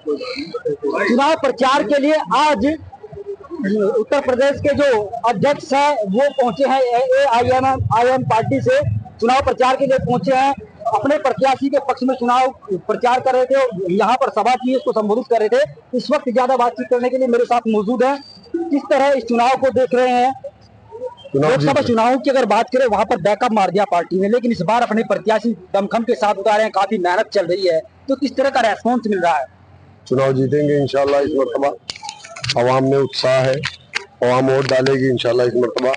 चुनाव प्रचार के लिए आज उत्तर प्रदेश के जो अध्यक्ष हैं वो पहुंचे हैं AIM पार्टी से चुनाव प्रचार के लिए पहुंचे हैं। अपने प्रत्याशी के पक्ष में चुनाव प्रचार कर रहे थे, यहाँ पर सभा की उसको संबोधित कर रहे थे। इस वक्त ज्यादा बातचीत करने के लिए मेरे साथ मौजूद है। किस तरह इस चुनाव को देख रहे हैं? लोकसभा चुनाव की अगर बात करें वहां पर बैकअप मार दिया पार्टी ने, लेकिन इस बार अपने प्रत्याशी दमखम के साथ उतारे हैं, काफी मेहनत चल रही है, तो किस तरह का रेस्पॉन्स मिल रहा है? चुनाव जीतेंगे इंशाल्लाह इस मरतबा। अवाम में उत्साह है, अवाम वोट डालेगी इंशाल्लाह इस मरतबा।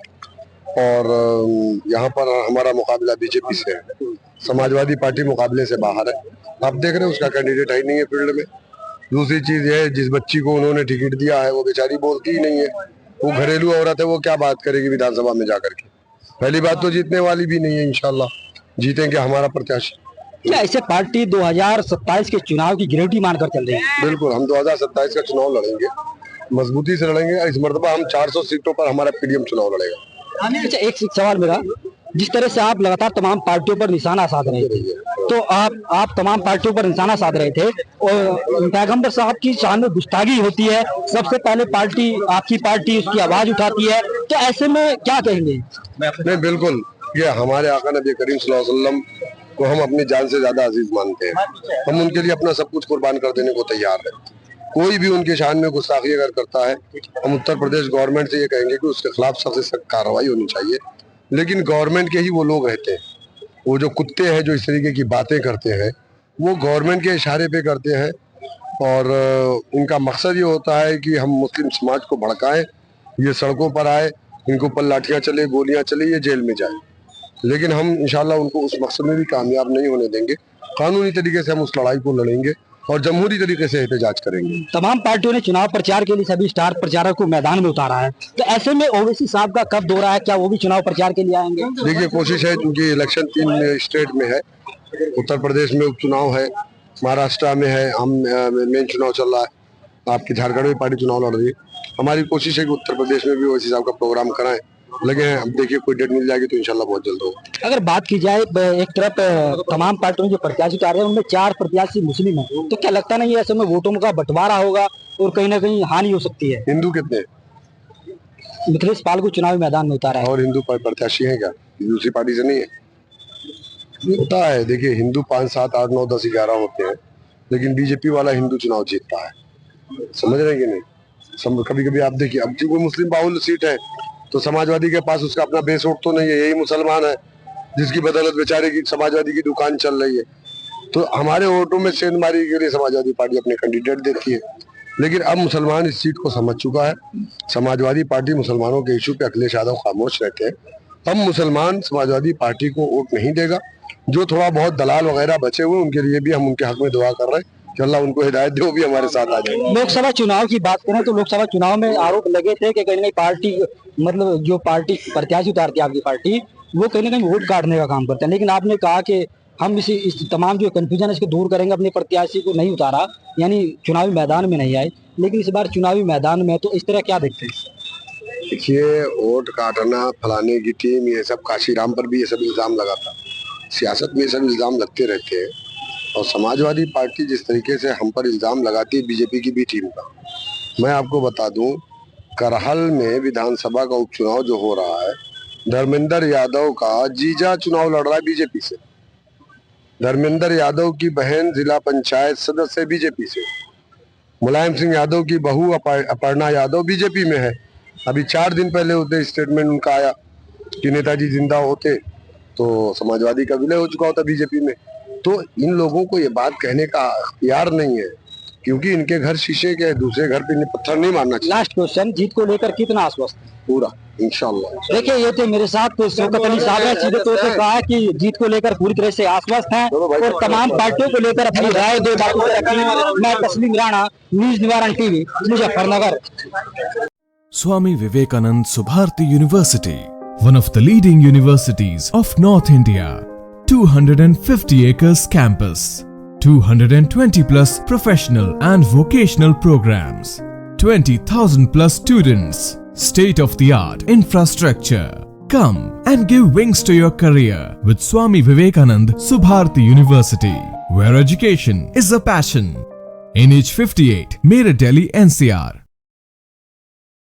और यहाँ पर हमारा मुकाबला बीजेपी से है, समाजवादी पार्टी मुकाबले से बाहर है। आप देख रहे हैं उसका कैंडिडेट है नहीं है फील्ड में। दूसरी चीज है, जिस बच्ची को उन्होंने टिकट दिया है वो बेचारी बोलती ही नहीं है, वो घरेलू औरत है, वो क्या बात करेगी विधानसभा में जाकर के। पहली बात तो जीतने वाली भी नहीं है, इंशाल्लाह जीतेंगे हमारा प्रत्याशी। क्या ऐसे पार्टी 2027 के चुनाव की गारंटी मानकर चल रही है? बिल्कुल, हम 2027 का चुनाव लड़ेंगे, मजबूती से लड़ेंगे। इस मरतबा हम 400 सीटों पर हमारा पीडीएम चुनाव लड़ेगा। अच्छा, एक सवाल मेरा, जिस तरह से आप लगातार तमाम पार्टियों पर निशाना साध रहे थे, तो आप तमाम पार्टियों पर निशाना साध रहे थे और पैगंबर साहब की शान में गुस्ताखी होती है, सबसे पहले पार्टी आपकी पार्टी उसकी आवाज उठाती है, तो ऐसे में क्या कहेंगे? नहीं, बिल्कुल, ये हमारे आका नबी करीम सल्लल्लाहु अलैहि वसल्लम को हम अपनी जान से ज्यादा अजीज मानते हैं। हम उनके लिए अपना सब कुछ कुर्बान कर देने को तैयार है। कोई भी उनकी शान में गुस्ताखी अगर करता है, हम उत्तर प्रदेश गवर्नमेंट से ये कहेंगे कि उसके खिलाफ सख्त से सख्त कार्रवाई होनी चाहिए। लेकिन गवर्नमेंट के ही वो लोग रहते हैं, वो जो कुत्ते हैं जो इस तरीके की बातें करते हैं, वो गवर्नमेंट के इशारे पे करते हैं और इनका मकसद ये होता है कि हम मुस्लिम समाज को भड़काएं, ये सड़कों पर आए, इनके ऊपर लाठियां चले, गोलियां चले, ये जेल में जाए। लेकिन हम इंशाल्लाह उनको उस मकसद में भी कामयाब नहीं होने देंगे। कानूनी तरीके से हम उस लड़ाई को लड़ेंगे और जमहूरी तरीके से एहतजाज करेंगे। तमाम पार्टियों ने चुनाव प्रचार के लिए सभी स्टार प्रचारक को मैदान में उतारा है, तो ऐसे में ओवैसी साहब का कब दौरा है? क्या वो भी चुनाव प्रचार के लिए आएंगे? देखिए, कोशिश है, क्योंकि इलेक्शन 3 स्टेट में है। उत्तर प्रदेश में उपचुनाव है, महाराष्ट्र में है, हम मेन चुनाव चल रहा है, आपकी झारखंड में पार्टी चुनाव लड़ रही है। हमारी कोशिश है कि उत्तर प्रदेश में भी ओवैसी साहब का प्रोग्राम कराएं, लेकिन अब देखिए कोई डेट मिल जाएगी तो इंशाल्लाह बहुत जल्द होगा। अगर बात की जाए, एक तरफ तमाम पार्टियों जो प्रत्याशी उतार रहे हैं उनमें 4 प्रत्याशी मुस्लिम हैं, तो क्या लगता नहीं है ऐसे में वोटों का बंटवारा होगा और कहीं ना कहीं हानि हो सकती है? हिंदू कितने? मिथिलेश पाल को चुनावी मैदान में उतारा है। और हिंदू प्रत्याशी है क्या? दूसरी पार्टी से नहीं है, होता है। देखिए, हिंदू 5, 7, 8, 9, 10, 11 होते हैं, लेकिन बीजेपी वाला हिंदू चुनाव जीतता है। समझ रहे हैं कि नहीं? कभी कभी आप देखिए, अब कोई मुस्लिम बाहुल्य सीट है तो समाजवादी के पास उसका अपना बेस वोट तो नहीं है, यही मुसलमान है जिसकी बदौलत बेचारे की समाजवादी की दुकान चल रही है। तो हमारे वोटों में सेंधमारी के लिए समाजवादी पार्टी अपने कैंडिडेट देती है। लेकिन अब मुसलमान इस सीट को समझ चुका है। समाजवादी पार्टी मुसलमानों के इशू पे अखिलेश यादव खामोश रहते हैं। अब मुसलमान समाजवादी पार्टी को वोट नहीं देगा। जो थोड़ा बहुत दलाल वगैरह बचे हुए उनके लिए भी हम उनके हक में दुआ कर रहे हैं कि अल्लाह उनको हिदायत दे, वो भी हमारे साथ आ जाए। लोकसभा चुनाव की बात करें तो लोकसभा चुनाव में आरोप लगे थे कि कहीं ना कहीं पार्टी, मतलब जो पार्टी प्रत्याशी उतारती है आपकी पार्टी, वो कहीं ना कहीं वोट काटने का काम करते हैं। लेकिन आपने कहा कि हम इस तमाम जो कंफ्यूजन है इसको दूर करेंगे, अपने प्रत्याशी को नहीं उतारा, यानी चुनावी मैदान में नहीं आए। लेकिन इस बार चुनावी मैदान में, तो इस तरह क्या देखते हैं? देखिए, वोट काटना, फलाने की टीम, ये सब काशीराम पर भी ये सब इल्जाम लगाता। सियासत में ये सब इल्जाम लगते रहते हैं और समाजवादी पार्टी जिस तरीके से हम पर इल्जाम लगाती है बीजेपी की भी टीम का, मैं आपको बता दूं, करहल में विधानसभा का उपचुनाव जो हो रहा है, धर्मेंद्र यादव का जीजा चुनाव लड़ रहा है बीजेपी से। धर्मेंद्र यादव की बहन जिला पंचायत सदस्य बीजेपी से। मुलायम सिंह यादव की बहू अपर्णा यादव बीजेपी में है। अभी 4 दिन पहले होते स्टेटमेंट उनका आया कि नेताजी जिंदा होते तो समाजवादी का विलय हो चुका होता बीजेपी में। तो इन लोगों को ये बात कहने का इख्तियार नहीं है, क्योंकि इनके घर शीशे के, दूसरे घर पे पत्थर नहीं मारना चाहिए। लास्ट क्वेश्चन, जीत को लेकर कितना आश्वस्त? पूरा, इंशाल्लाह। देखिए, ये थे मेरे साथ शौकत अली साहब ने सीधे तौर से कहा कि जीत को लेकर पूरी तरह से आश्वस्त हैं और तमाम पार्टियों को लेकर अपनी राय दे बातों पर रखी। मैं तस्लीम राणा, न्यूज निवारण TV, Muzaffarnagar. Swami Vivekanand Subharti University, one of the leading universities of North India. 250 acres campus, 220 plus professional and vocational programs, 20,000 plus students, state of the art infrastructure. Come and give wings to your career with Swami Vivekanand Subharti University, where education is a passion. NH58, Meerut, Delhi, NCR.